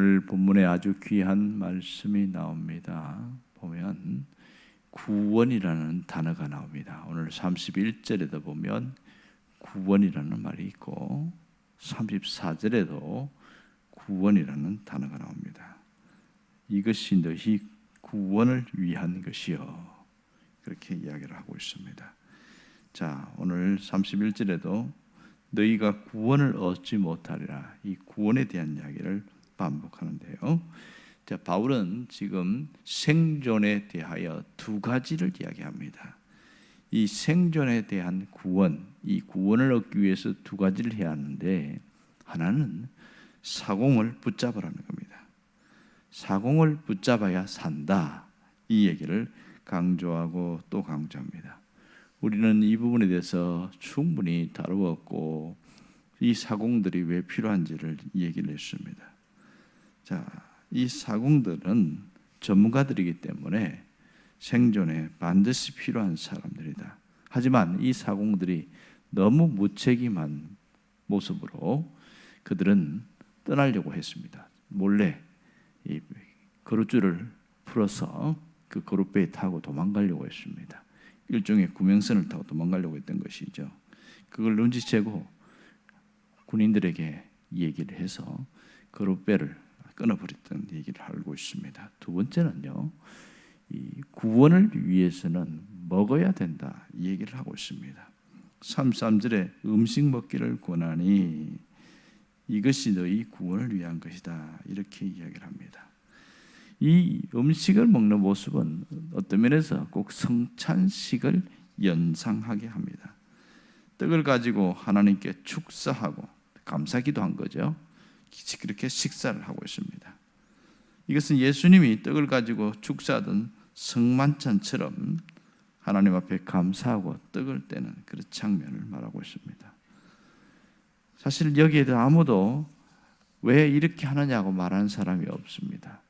오늘 본문에 아주 귀한 말씀이 나옵니다. 보면 구원이라는 단어가 나옵니다. 오늘 31절에도 보면 구원이라는 말이 있고 34절에도 구원이라는 단어가 나옵니다. 이것이 너희 구원을 위한 것이요, 그렇게 이야기를 하고 있습니다. 자, 오늘 31절에도 너희가 구원을 얻지 못하리라, 이 구원에 대한 이야기를 반복하는데요. 자, 바울은 지금 생존에 대하여 두 가지를 이야기합니다. 이 생존에 대한 구원, 이 구원을 얻기 위해서 두 가지를 해야 하는데, 하나는 사공을 붙잡으라는 겁니다. 사공을 붙잡아야 산다, 이 얘기를 강조하고 또 강조합니다. 우리는 이 부분에 대해서 충분히 다루었고, 이 사공들이 왜 필요한지를 얘기를 했습니다. 자, 이 사공들은 전문가들이기 때문에 생존에 반드시 필요한 사람들이다. 하지만 이 사공들이 너무 무책임한 모습으로 그들은 떠나려고 했습니다. 몰래 이 거룻줄을 풀어서 그 거룻배에 타고 도망가려고 했습니다. 일종의 구명선을 타고 도망가려고 했던 것이죠. 그걸 눈치채고 군인들에게 얘기를 해서 거룻배를 끊어버렸던 얘기를 알고 있습니다. 두 번째는요, 이 구원을 위해서는 먹어야 된다, 이 얘기를 하고 있습니다. 33절에 음식 먹기를 권하니 이것이 너희 구원을 위한 것이다, 이렇게 이야기를 합니다. 이 음식을 먹는 모습은 어떤 면에서 꼭 성찬식을 연상하게 합니다. 떡을 가지고 하나님께 축사하고 감사기도 한 거죠. 그렇게 식사를 하고 있습니다. 이것은 예수님이 떡을 가지고 축사하던 성만찬처럼 하나님 앞에 감사하고 떡을 떼는 그런 장면을 말하고 있습니다. 사실 여기에 대해 아무도 왜 이렇게 하느냐고 말하는 사람이 없습니다.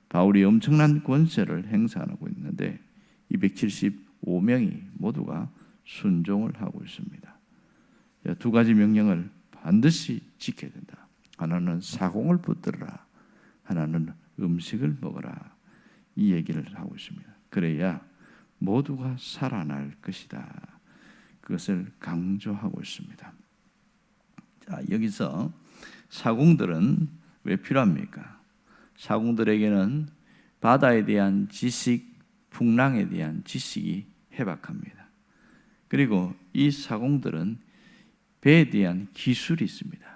바울이 엄청난 권세를 행사하고 있는데 275명이 모두가 순종을 하고 있습니다. 두 가지 명령을 반드시 지켜야 된다. 하나는 사공을 붙들어라, 하나는 음식을 먹어라, 이 얘기를 하고 있습니다. 그래야 모두가 살아날 것이다, 그것을 강조하고 있습니다. 자, 여기서 사공들은 왜 필요합니까? 사공들에게는 바다에 대한 지식, 풍랑에 대한 지식이 해박합니다. 그리고 이 사공들은 배에 대한 기술이 있습니다.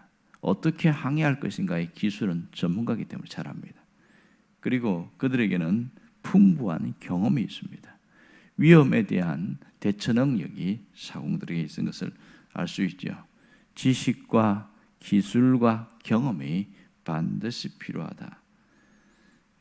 어떻게 항해할 것인가의 기술은 전문가이기 때문에 잘합니다. 그리고 그들에게는 풍부한 경험이 있습니다. 위험에 대한 대처 능력이 사공들에게 있는 것을 알 수 있죠. 지식과 기술과 경험이 반드시 필요하다.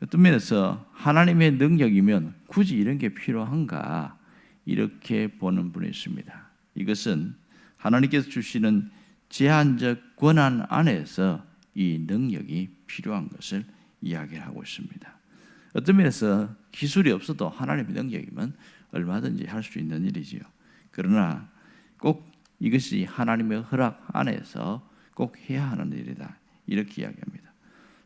어떤 면에서 하나님의 능력이면 굳이 이런 게 필요한가, 이렇게 보는 분이 있습니다. 이것은 하나님께서 주시는 제한적 권한 안에서 이 능력이 필요한 것을 이야기하고 있습니다. 어떤 면에서 기술이 없어도 하나님의 능력이면 얼마든지 할 수 있는 일이지요. 그러나 꼭 이것이 하나님의 허락 안에서 꼭 해야 하는 일이다, 이렇게 이야기합니다.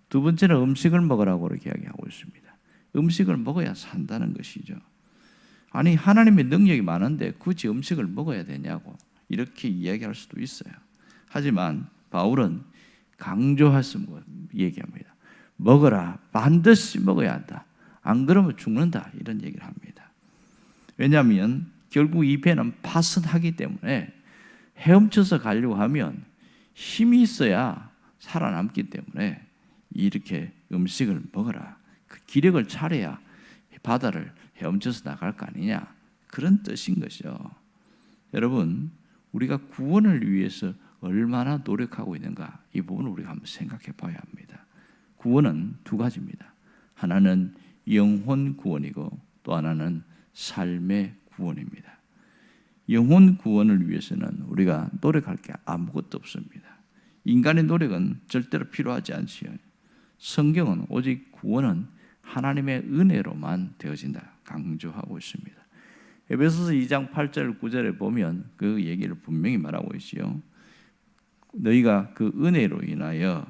두 번째는 음식을 먹으라고 이렇게 이야기하고 있습니다. 음식을 먹어야 산다는 것이죠. 아니, 하나님의 능력이 많은데 굳이 음식을 먹어야 되냐고 이렇게 이야기할 수도 있어요. 하지만 바울은 강조해서 얘기합니다. 먹어라, 반드시 먹어야 한다, 안 그러면 죽는다, 이런 얘기를 합니다. 왜냐하면 결국 이 배는 파선하기 때문에 헤엄쳐서 가려고 하면 힘이 있어야 살아남기 때문에 이렇게 음식을 먹어라, 그 기력을 차려야 바다를 헤엄쳐서 나갈 거 아니냐, 그런 뜻인 것이죠. 여러분, 우리가 구원을 위해서 얼마나 노력하고 있는가, 이 부분을 우리가 한번 생각해 봐야 합니다. 구원은 두 가지입니다. 하나는 영혼 구원이고 또 하나는 삶의 구원입니다. 영혼 구원을 위해서는 우리가 노력할 게 아무것도 없습니다. 인간의 노력은 절대로 필요하지 않지요. 성경은 오직 구원은 하나님의 은혜로만 되어진다 강조하고 있습니다. 에베소서 2장 8절 9절에 보면 그 얘기를 분명히 말하고 있지요. 너희가 그 은혜로 인하여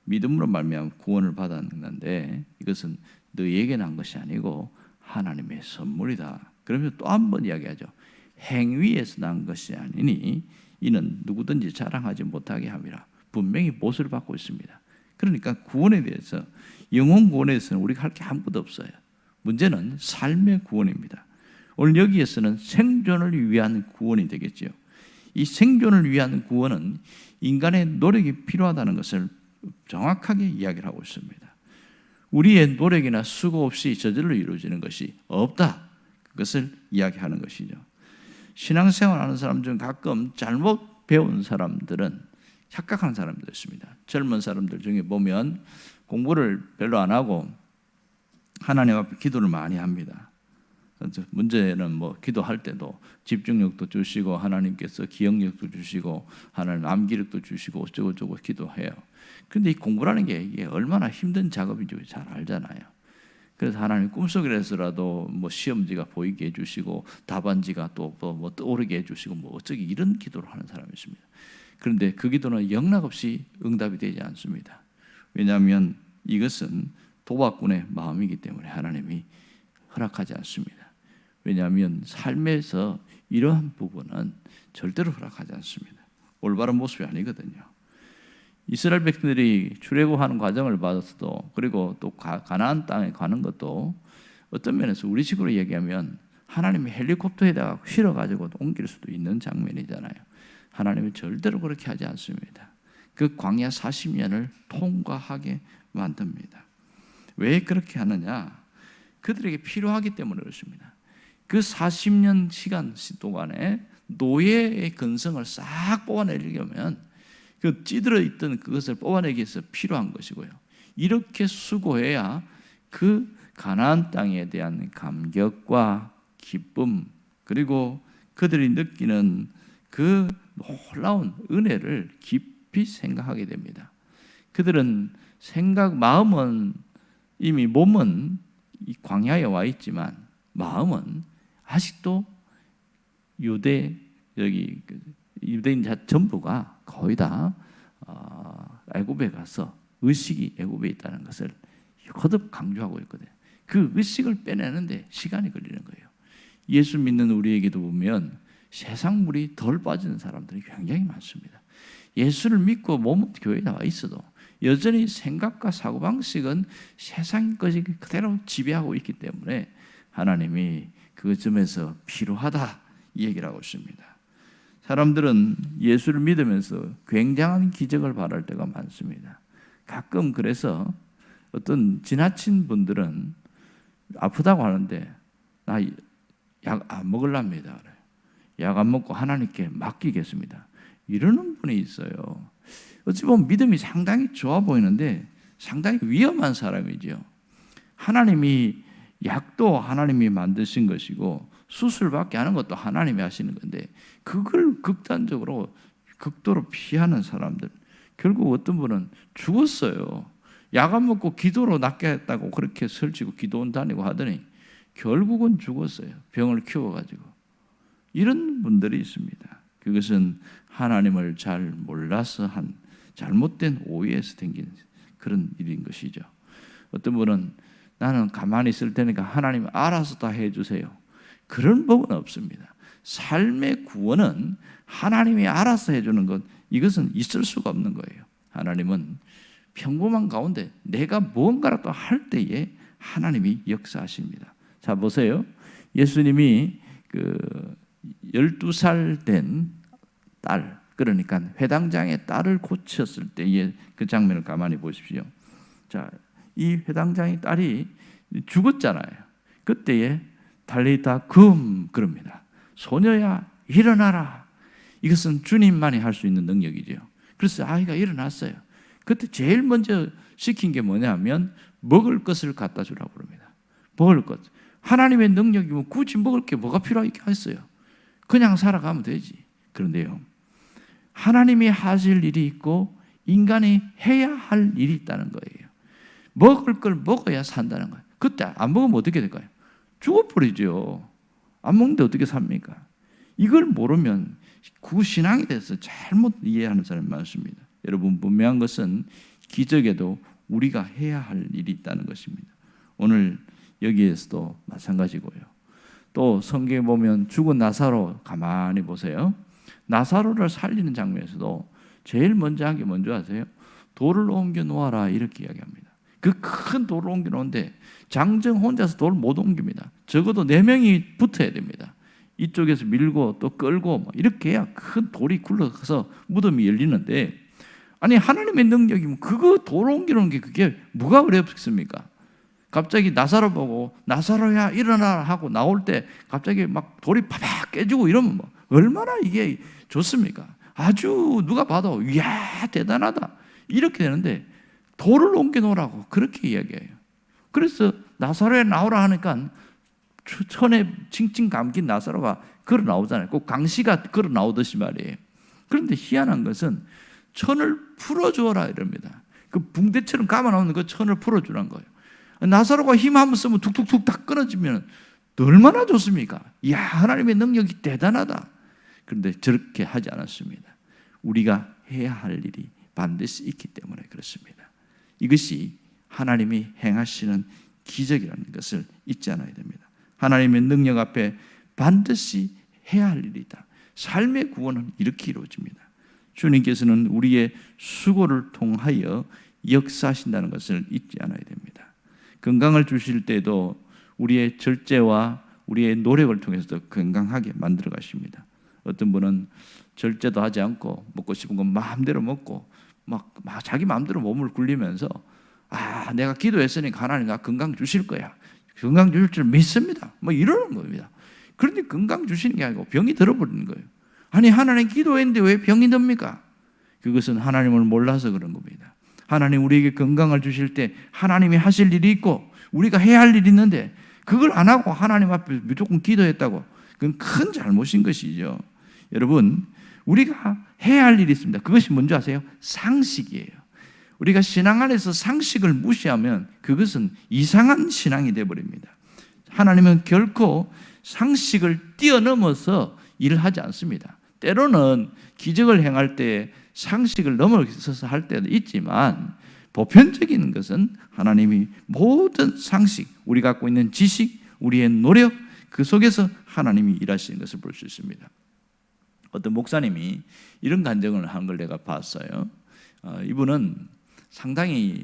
믿음으로 말미암아 구원을 받았는데 이것은 너희에게 난 것이 아니고 하나님의 선물이다. 그러면 또 한 번 이야기하죠. 행위에서 난 것이 아니니 이는 누구든지 자랑하지 못하게 함이라. 분명히 보수를 받고 있습니다. 그러니까 구원에 대해서, 영혼 구원에 대해서는 우리가 할 게 아무것도 없어요. 문제는 삶의 구원입니다. 오늘 여기에서는 생존을 위한 구원이 되겠죠. 이 생존을 위한 구원은 인간의 노력이 필요하다는 것을 정확하게 이야기를 하고 있습니다. 우리의 노력이나 수고 없이 저절로 이루어지는 것이 없다. 그것을 이야기하는 것이죠. 신앙생활 하는 사람 중 가끔 잘못 배운 사람들은 착각하는 사람도 있습니다. 젊은 사람들 중에 보면 공부를 별로 안 하고 하나님 앞에 기도를 많이 합니다. 문제는 뭐 기도할 때도 집중력도 주시고 하나님께서 기억력도 주시고 하나님 암기력도 주시고 어쩌고저쩌고 기도해요. 그런데 이 공부라는 게 이게 얼마나 힘든 작업인지 잘 알잖아요. 그래서 하나님 꿈속에서라도 뭐 시험지가 보이게 해주시고 답안지가 또 뭐 떠오르게 해주시고 뭐 어쩌기 이런 기도를 하는 사람이 있습니다. 그런데 그 기도는 영락없이 응답이 되지 않습니다. 왜냐하면 이것은 도박꾼의 마음이기 때문에 하나님이 허락하지 않습니다. 왜냐하면 삶에서 이러한 부분은 절대로 허락하지 않습니다. 올바른 모습이 아니거든요. 이스라엘 백성들이 출애굽하는 과정을 받았어도, 그리고 또 가나안 땅에 가는 것도 어떤 면에서 우리식으로 얘기하면 하나님이 헬리콥터에다가 실어가지고 옮길 수도 있는 장면이잖아요. 하나님은 절대로 그렇게 하지 않습니다. 그 광야 40년을 통과하게 만듭니다. 왜 그렇게 하느냐? 그들에게 필요하기 때문에 그렇습니다. 그 40년 시간 동안에 노예의 근성을 싹 뽑아내려면 그 찌들어 있던 그것을 뽑아내기 위해서 필요한 것이고요. 이렇게 수고해야 그 가나안 땅에 대한 감격과 기쁨, 그리고 그들이 느끼는 그 놀라운 은혜를 깊이 생각하게 됩니다. 그들은 마음은 이미 몸은 이 광야에 와 있지만 마음은 아직도 유대인 전부가 거의 다 애굽에 가서 의식이 애굽에 있다는 것을 거듭 강조하고 있거든요. 그 의식을 빼내는데 시간이 걸리는 거예요. 예수 믿는 우리에게도 보면 세상 물이 덜 빠지는 사람들이 굉장히 많습니다. 예수를 믿고 몸은 교회에 나와 있어도 여전히 생각과 사고방식은 세상 것이 그대로 지배하고 있기 때문에 하나님이 그 점에서 필요하다 이 얘기를 하고 있습니다. 사람들은 예수를 믿으면서 굉장한 기적을 바랄 때가 많습니다. 가끔 그래서 어떤 지나친 분들은 아프다고 하는데 나 약 안 먹으랍니다. 약 안 먹고 하나님께 맡기겠습니다. 이러는 분이 있어요. 어찌 보면 믿음이 상당히 좋아 보이는데 상당히 위험한 사람이죠. 하나님이 약도 하나님이 만드신 것이고 수술밖에 하는 것도 하나님이 하시는 건데 그걸 극도로 피하는 사람들, 결국 어떤 분은 죽었어요. 약 안 먹고 기도로 낫겠다고 그렇게 설치고 기도원 다니고 하더니 결국은 죽었어요. 병을 키워가지고. 이런 분들이 있습니다. 그것은 하나님을 잘 몰라서 한 잘못된 오해에서 생긴 그런 일인 것이죠. 어떤 분은 나는 가만히 있을 테니까 하나님 알아서 다 해주세요. 그런 법은 없습니다. 삶의 구원은 하나님이 알아서 해주는 것, 이것은 있을 수가 없는 거예요. 하나님은 평범한 가운데 내가 무언가라도 할 때에 하나님이 역사하십니다. 자, 보세요. 예수님이 12살 된 딸, 그러니까 회당장의 딸을 고쳤을 때의 그 장면을 가만히 보십시오. 자, 이 회당장의 딸이 죽었잖아요. 그때에 달리다 그럽니다. 소녀야 일어나라. 이것은 주님만이 할 수 있는 능력이죠. 그래서 아이가 일어났어요. 그때 제일 먼저 시킨 게 뭐냐면 먹을 것을 갖다 주라고 그럽니다. 먹을 것. 하나님의 능력이면 굳이 먹을 게 뭐가 필요하겠어요. 그냥 살아가면 되지. 그런데요, 하나님이 하실 일이 있고 인간이 해야 할 일이 있다는 거예요. 먹을 걸 먹어야 산다는 거예요. 그때 안 먹으면 어떻게 될까요? 죽어버리죠. 안 먹는데 어떻게 삽니까? 이걸 모르면 구신앙에 대해서 잘못 이해하는 사람이 많습니다. 여러분, 분명한 것은 기적에도 우리가 해야 할 일이 있다는 것입니다. 오늘 여기에서도 마찬가지고요. 또 성경에 보면 죽은 나사로 가만히 보세요. 나사로를 살리는 장면에서도 제일 먼저 한 게 뭔지 아세요? 돌을 옮겨 놓아라, 이렇게 이야기합니다. 그 큰 돌을 옮겨 놓는데 장정 혼자서 돌을 못 옮깁니다. 적어도 4명이 붙어야 됩니다. 이쪽에서 밀고 또 끌고 이렇게 해야 큰 돌이 굴러가서 무덤이 열리는데, 아니 하나님의 능력이면 그거 돌 옮기는 게 그게 뭐가 어렵습니까? 갑자기 나사로 보고 나사로야 일어나라 하고 나올 때 갑자기 막 돌이 파박 깨지고 이러면 뭐 얼마나 이게 좋습니까? 아주 누가 봐도 이야 대단하다 이렇게 되는데, 돌을 옮겨 놓으라고 그렇게 이야기해요. 그래서 나사로에 나오라 하니까 천에 칭칭 감긴 나사로가 걸어 나오잖아요. 꼭 강시가 걸어 나오듯이 말이에요. 그런데 희한한 것은 천을 풀어주어라 이럽니다. 그 붕대처럼 감아 나오는 그 천을 풀어주라는 거예요. 나사로가 힘 한번 쓰면 툭툭툭 다 끊어지면 얼마나 좋습니까? 이야, 하나님의 능력이 대단하다. 그런데 저렇게 하지 않았습니다. 우리가 해야 할 일이 반드시 있기 때문에 그렇습니다. 이것이 하나님이 행하시는 기적이라는 것을 잊지 않아야 됩니다. 하나님의 능력 앞에 반드시 해야 할 일이다. 삶의 구원은 이렇게 이루어집니다. 주님께서는 우리의 수고를 통하여 역사하신다는 것을 잊지 않아야 됩니다. 건강을 주실 때도 우리의 절제와 우리의 노력을 통해서도 건강하게 만들어 가십니다. 어떤 분은 절제도 하지 않고 먹고 싶은 건 마음대로 먹고 막 자기 마음대로 몸을 굴리면서 내가 기도했으니까 하나님 나 건강 주실 거야. 건강 주실 줄 믿습니다. 이러는 겁니다. 그런데 건강 주시는 게 아니고 병이 들어버리는 거예요. 아니 하나님 기도했는데 왜 병이 듭니까? 그것은 하나님을 몰라서 그런 겁니다. 하나님 우리에게 건강을 주실 때 하나님이 하실 일이 있고 우리가 해야 할 일이 있는데 그걸 안 하고 하나님 앞에 무조건 기도했다고, 그건 큰 잘못인 것이죠. 여러분, 우리가 해야 할 일이 있습니다. 그것이 뭔지 아세요? 상식이에요. 우리가 신앙 안에서 상식을 무시하면 그것은 이상한 신앙이 되어버립니다. 하나님은 결코 상식을 뛰어넘어서 일을 하지 않습니다. 때로는 기적을 행할 때 상식을 넘어서서 할 때도 있지만, 보편적인 것은 하나님이 모든 상식, 우리 갖고 있는 지식, 우리의 노력, 그 속에서 하나님이 일하시는 것을 볼 수 있습니다. 어떤 목사님이 이런 간증을 한 걸 내가 봤어요. 이분은 상당히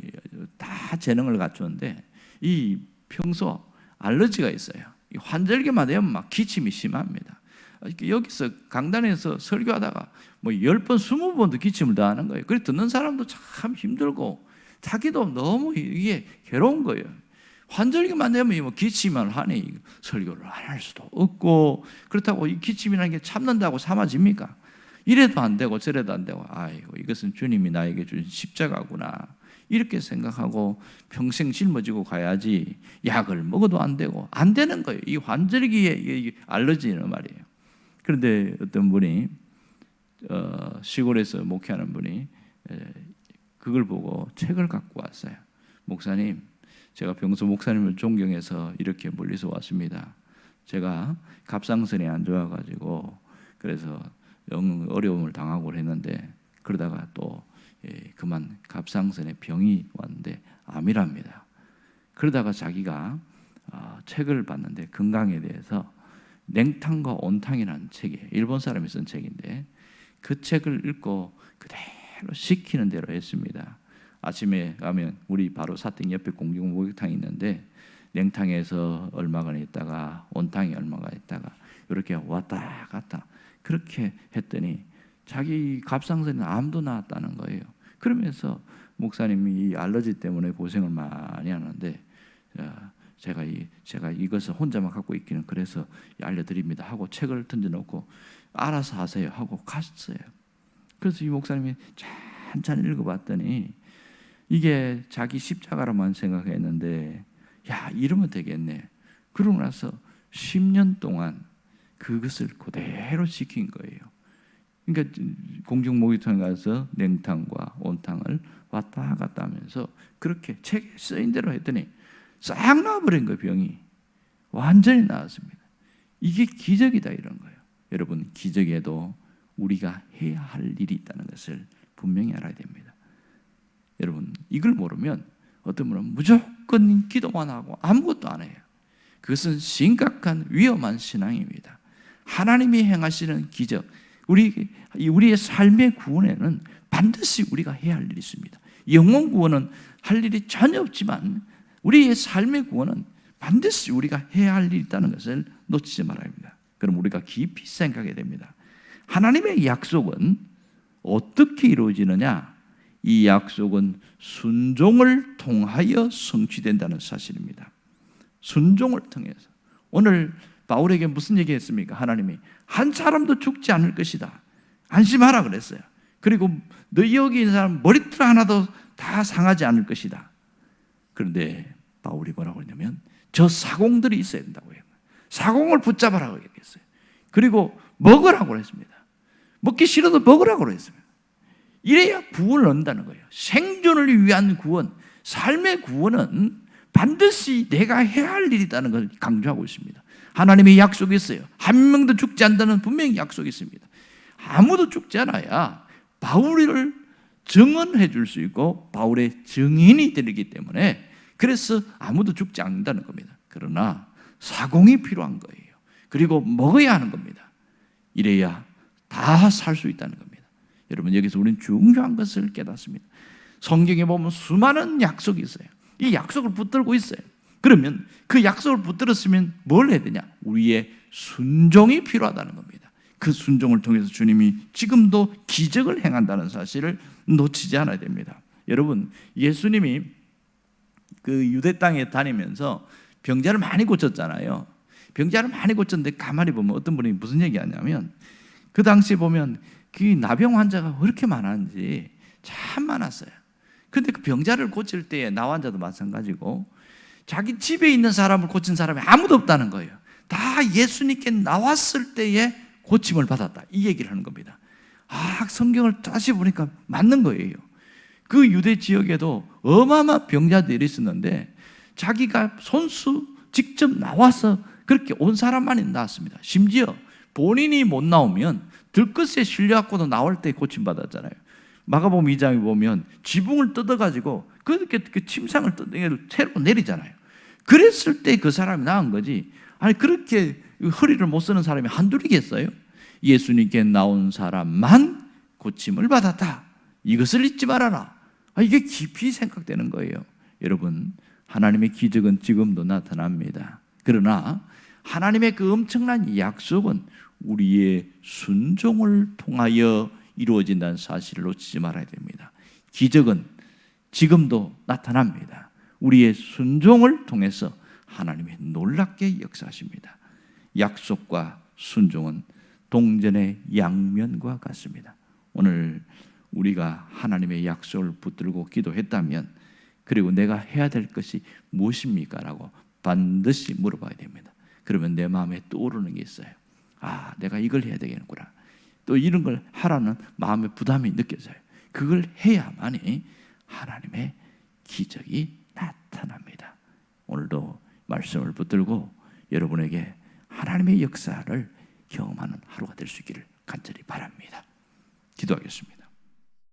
다 재능을 갖추는데 이 평소 알러지가 있어요. 환절기만 되면 막 기침이 심합니다. 여기서 강단에서 설교하다가 10번, 20번도 기침을 다 하는 거예요. 그래서 듣는 사람도 참 힘들고 자기도 너무 이게 괴로운 거예요. 환절기만 되면 기침을 하니 설교를 안 할 수도 없고, 그렇다고 이 기침이라는 게 참는다고 삼아집니까? 이래도 안 되고 저래도 안 되고, 아이고 이것은 주님이 나에게 주신 십자가구나 이렇게 생각하고 평생 짊어지고 가야지, 약을 먹어도 안 되고 안 되는 거예요. 이 환절기에 알러지는 말이에요. 그런데 어떤 분이 시골에서 목회하는 분이 그걸 보고 책을 갖고 왔어요. 목사님, 제가 평소 목사님을 존경해서 이렇게 멀리서 왔습니다. 제가 갑상선이 안 좋아가지고 그래서 어려움을 당하고 했는데, 그러다가 또 그만 갑상선에 병이 왔는데 암이랍니다. 그러다가 자기가 책을 봤는데 건강에 대해서 냉탕과 온탕이라는 책이에요. 일본 사람이 쓴 책인데 그 책을 읽고 그대로 시키는 대로 했습니다. 아침에 가면 우리 바로 사택 옆에 공중 목욕탕이 있는데 냉탕에서 얼마간 있다가 온탕에 얼마간 있다가 이렇게 왔다 갔다 그렇게 했더니 자기 갑상선에 암도 나왔다는 거예요. 그러면서 목사님이 이 알러지 때문에 고생을 많이 하는데 제가 이것을 혼자만 갖고 있기는 그래서 알려드립니다 하고 책을 던져놓고 알아서 하세요 하고 갔어요. 그래서 이 목사님이 찬찬히 읽어봤더니 이게 자기 십자가로만 생각했는데, 야 이러면 되겠네. 그러고 나서 10년 동안 그것을 그대로 지킨 거예요. 그러니까 공중 목욕탕에 가서 냉탕과 온탕을 왔다 갔다 하면서 그렇게 책에 쓰인 대로 했더니 싹 나와버린 거예요. 병이 완전히 나았습니다. 이게 기적이다 이런 거예요. 여러분, 기적에도 우리가 해야 할 일이 있다는 것을 분명히 알아야 됩니다. 여러분, 이걸 모르면 어떤 분은 무조건 기도만 하고 아무것도 안 해요. 그것은 심각한 위험한 신앙입니다. 하나님이 행하시는 기적, 우리의 삶의 구원에는 반드시 우리가 해야 할 일이 있습니다. 영혼 구원은 할 일이 전혀 없지만 우리의 삶의 구원은 반드시 우리가 해야 할 일이 있다는 것을 놓치지 말아야 합니다. 그럼 우리가 깊이 생각해야 됩니다. 하나님의 약속은 어떻게 이루어지느냐? 이 약속은 순종을 통하여 성취된다는 사실입니다. 순종을 통해서. 오늘 바울에게 무슨 얘기했습니까? 하나님이 한 사람도 죽지 않을 것이다. 안심하라 그랬어요. 그리고 너희 여기 있는 사람 머리털 하나도 다 상하지 않을 것이다. 그런데 바울이 뭐라고 했냐면 저 사공들이 있어야 된다고 해요. 사공을 붙잡아라고 얘기했어요. 그리고 먹으라고 했습니다. 먹기 싫어도 먹으라고 했습니다. 이래야 구원을 얻는다는 거예요. 생존을 위한 구원, 삶의 구원은 반드시 내가 해야 할 일이라는 걸 강조하고 있습니다. 하나님의 약속이 있어요. 한 명도 죽지 않는다는 분명히 약속이 있습니다. 아무도 죽지 않아야 바울을 증언해 줄 수 있고 바울의 증인이 되기 때문에 그래서 아무도 죽지 않는다는 겁니다. 그러나 사공이 필요한 거예요. 그리고 먹어야 하는 겁니다. 이래야 다 살 수 있다는 겁니다. 여러분, 여기서 우리는 중요한 것을 깨닫습니다. 성경에 보면 수많은 약속이 있어요. 이 약속을 붙들고 있어요. 그러면 그 약속을 붙들었으면 뭘 해야 되냐? 우리의 순종이 필요하다는 겁니다. 그 순종을 통해서 주님이 지금도 기적을 행한다는 사실을 놓치지 않아야 됩니다. 여러분, 예수님이 그 유대 땅에 다니면서 병자를 많이 고쳤잖아요. 병자를 많이 고쳤는데 가만히 보면 어떤 분이 무슨 얘기하냐면 그 당시에 보면 그 나병 환자가 왜 이렇게 많았는지 참 많았어요. 그런데 그 병자를 고칠 때에 나 환자도 마찬가지고 자기 집에 있는 사람을 고친 사람이 아무도 없다는 거예요. 다 예수님께 나왔을 때에 고침을 받았다. 이 얘기를 하는 겁니다. 성경을 다시 보니까 맞는 거예요. 그 유대 지역에도 어마어마한 병자들이 있었는데 자기가 손수 직접 나와서 그렇게 온 사람만이 나왔습니다. 심지어 본인이 못 나오면 들것에 실려갖고도 나올 때 고침받았잖아요. 마가복음 2장에 보면 지붕을 뜯어가지고 그렇게 침상을 새로 내리잖아요. 그랬을 때 그 사람이 나은 거지. 아니 그렇게 허리를 못 쓰는 사람이 한둘이겠어요? 예수님께 나온 사람만 고침을 받았다. 이것을 잊지 말아라. 이게 깊이 생각되는 거예요. 여러분, 하나님의 기적은 지금도 나타납니다. 그러나 하나님의 그 엄청난 약속은 우리의 순종을 통하여 이루어진다는 사실을 놓치지 말아야 됩니다. 기적은 지금도 나타납니다. 우리의 순종을 통해서 하나님이 놀랍게 역사하십니다. 약속과 순종은 동전의 양면과 같습니다. 오늘 우리가 하나님의 약속을 붙들고 기도했다면 그리고 내가 해야 될 것이 무엇입니까? 라고 반드시 물어봐야 됩니다. 그러면 내 마음에 떠오르는 게 있어요. 내가 이걸 해야 되겠구나. 또 이런 걸 하라는 마음의 부담이 느껴져요. 그걸 해야만이 하나님의 기적이 나타납니다. 오늘도 말씀을 붙들고 여러분에게 하나님의 역사를 경험하는 하루가 될 수 있기를 간절히 바랍니다. 기도하겠습니다.